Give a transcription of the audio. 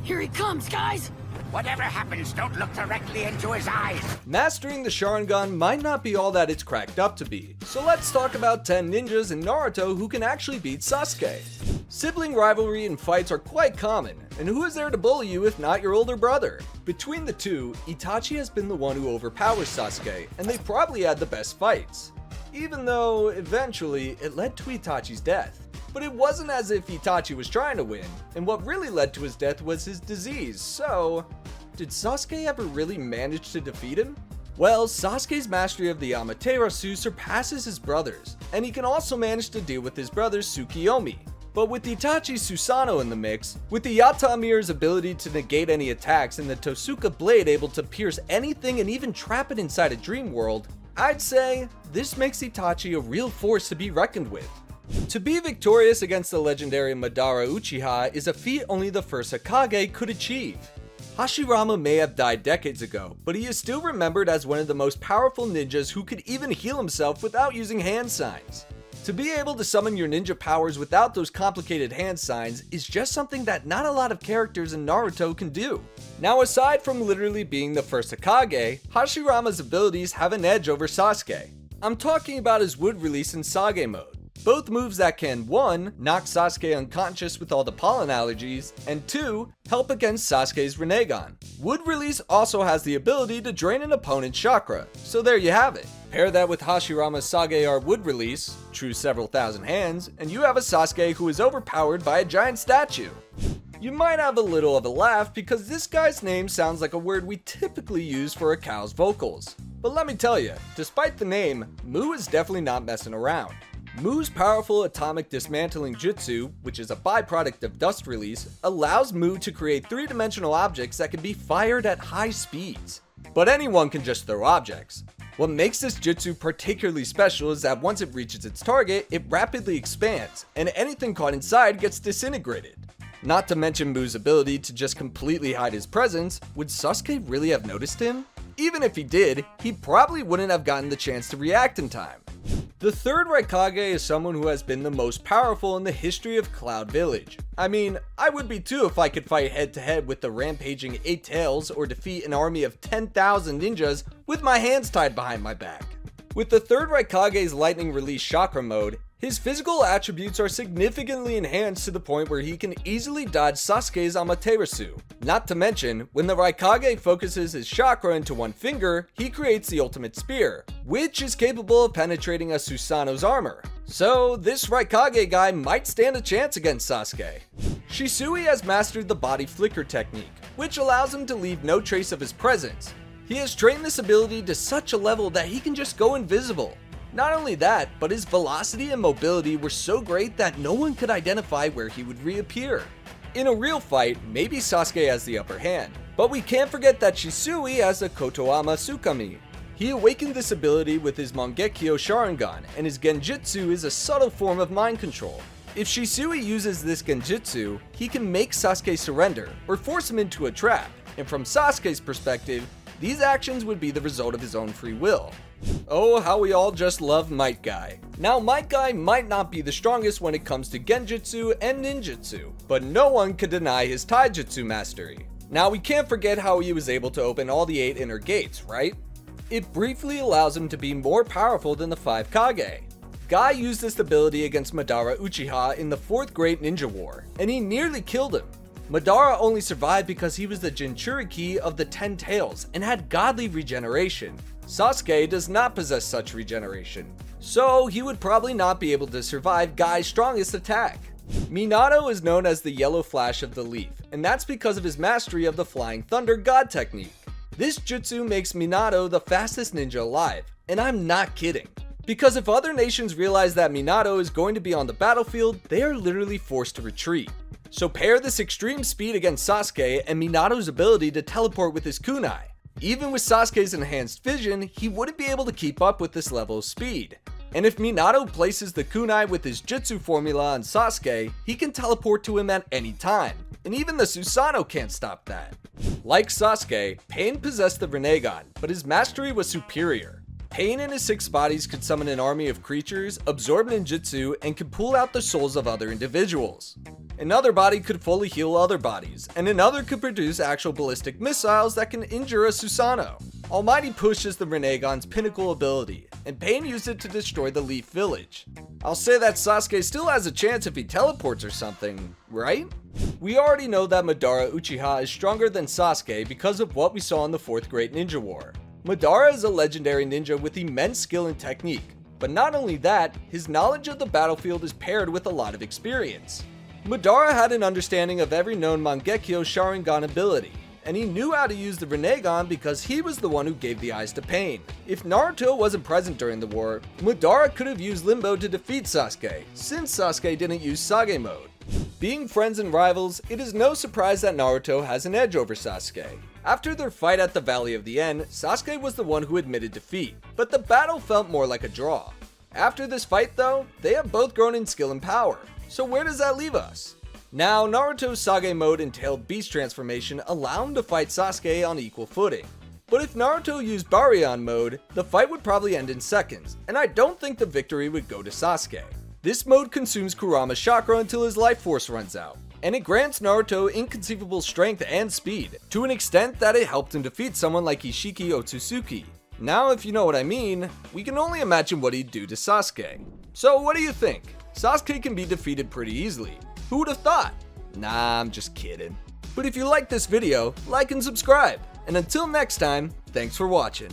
Here he comes, guys! Whatever happens, don't look directly into his eyes. Mastering the Sharingan might not be all that it's cracked up to be, so let's talk about 10 ninjas in Naruto who can actually beat Sasuke. Sibling rivalry and fights are quite common, and who is there to bully you if not your older brother? Between the two, Itachi has been the one who overpowers Sasuke, and they probably had the best fights. Even though, eventually, it led to Itachi's death. But it wasn't as if Itachi was trying to win, and what really led to his death was his disease, so... did Sasuke ever really manage to defeat him? Well, Sasuke's mastery of the Amaterasu surpasses his brother's, and he can also manage to deal with his brother's Tsukiyomi. But with Itachi's Susanoo in the mix, with the Yata-Mir's ability to negate any attacks and the Tosuka blade able to pierce anything and even trap it inside a dream world, I'd say this makes Itachi a real force to be reckoned with. To be victorious against the legendary Madara Uchiha is a feat only the first Hokage could achieve. Hashirama may have died decades ago, but he is still remembered as one of the most powerful ninjas who could even heal himself without using hand signs. To be able to summon your ninja powers without those complicated hand signs is just something that not a lot of characters in Naruto can do. Now, aside from literally being the first Hokage, Hashirama's abilities have an edge over Sasuke. I'm talking about his wood release in Sage mode. Both moves that can 1. Knock Sasuke unconscious with all the pollen allergies, and 2. Help against Sasuke's Rinnegan. Wood Release also has the ability to drain an opponent's chakra, so there you have it. Pair that with Hashirama's Sage Art Wood Release, true several thousand hands, and you have a Sasuke who is overpowered by a giant statue. You might have a little of a laugh because this guy's name sounds like a word we typically use for a cow's vocals. But let me tell you, despite the name, Mu is definitely not messing around. Mu's powerful atomic dismantling jutsu, which is a byproduct of dust release, allows Mu to create three-dimensional objects that can be fired at high speeds. But anyone can just throw objects. What makes this jutsu particularly special is that once it reaches its target, it rapidly expands, and anything caught inside gets disintegrated. Not to mention Mu's ability to just completely hide his presence, would Sasuke really have noticed him? Even if he did, he probably wouldn't have gotten the chance to react in time. The third Raikage is someone who has been the most powerful in the history of Cloud Village. I mean, I would be too if I could fight head to head with the rampaging 8 Tails or defeat an army of 10,000 ninjas with my hands tied behind my back. With the third Raikage's lightning release chakra mode, his physical attributes are significantly enhanced to the point where he can easily dodge Sasuke's Amaterasu. Not to mention, when the Raikage focuses his chakra into one finger, he creates the ultimate spear, which is capable of penetrating a Susanoo's armor. So this Raikage guy might stand a chance against Sasuke. Shisui has mastered the body flicker technique, which allows him to leave no trace of his presence. He has trained this ability to such a level that he can just go invisible. Not only that, but his velocity and mobility were so great that no one could identify where he would reappear. In a real fight, maybe Sasuke has the upper hand, but we can't forget that Shisui has a Kotoama Tsukami. He awakened this ability with his Mangekyo Sharingan, and his Genjutsu is a subtle form of mind control. If Shisui uses this Genjutsu, he can make Sasuke surrender, or force him into a trap, and from Sasuke's perspective, these actions would be the result of his own free will. Oh, how we all just love Might Guy. Now, Might Guy might not be the strongest when it comes to Genjutsu and Ninjutsu, but no one could deny his Taijutsu mastery. Now, we can't forget how he was able to open all the 8 inner gates, right? It briefly allows him to be more powerful than the 5 Kage. Guy used this ability against Madara Uchiha in the 4th Great Ninja War, and he nearly killed him. Madara only survived because he was the Jinchuriki of the 10 Tails and had godly regeneration. Sasuke does not possess such regeneration, so he would probably not be able to survive Guy's strongest attack. Minato is known as the Yellow Flash of the Leaf, and that's because of his mastery of the Flying Thunder God technique. This jutsu makes Minato the fastest ninja alive, and I'm not kidding. Because if other nations realize that Minato is going to be on the battlefield, they are literally forced to retreat. So pair this extreme speed against Sasuke and Minato's ability to teleport with his kunai. Even with Sasuke's enhanced vision, he wouldn't be able to keep up with this level of speed. And if Minato places the kunai with his jutsu formula on Sasuke, he can teleport to him at any time. And even the Susanoo can't stop that. Like Sasuke, Pain possessed the Rinnegan, but his mastery was superior. Pain and his 6 bodies could summon an army of creatures, absorb ninjutsu, and could pull out the souls of other individuals. Another body could fully heal other bodies, and another could produce actual ballistic missiles that can injure a Susanoo. Almighty Push is the Rinnegan's pinnacle ability, and Pain used it to destroy the Leaf Village. I'll say that Sasuke still has a chance if he teleports or something, right? We already know that Madara Uchiha is stronger than Sasuke because of what we saw in the 4th Great Ninja War. Madara is a legendary ninja with immense skill and technique, but not only that, his knowledge of the battlefield is paired with a lot of experience. Madara had an understanding of every known Mangekyo Sharingan ability, and he knew how to use the Rinnegan because he was the one who gave the eyes to Pain. If Naruto wasn't present during the war, Madara could have used Limbo to defeat Sasuke, since Sasuke didn't use Sage mode. Being friends and rivals, it is no surprise that Naruto has an edge over Sasuke. After their fight at the Valley of the End, Sasuke was the one who admitted defeat, but the battle felt more like a draw. After this fight though, they have both grown in skill and power. So where does that leave us? Now, Naruto's Sage mode entailed Beast Transformation, allowing him to fight Sasuke on equal footing. But if Naruto used Baryon mode, the fight would probably end in seconds, and I don't think the victory would go to Sasuke. This mode consumes Kurama's chakra until his life force runs out, and it grants Naruto inconceivable strength and speed, to an extent that it helped him defeat someone like Ishiki Otsutsuki. Now, if you know what I mean, we can only imagine what he'd do to Sasuke. So what do you think? Sasuke can be defeated pretty easily. Who would have thought? Nah, I'm just kidding. But if you like this video, like and subscribe. And until next time, thanks for watching.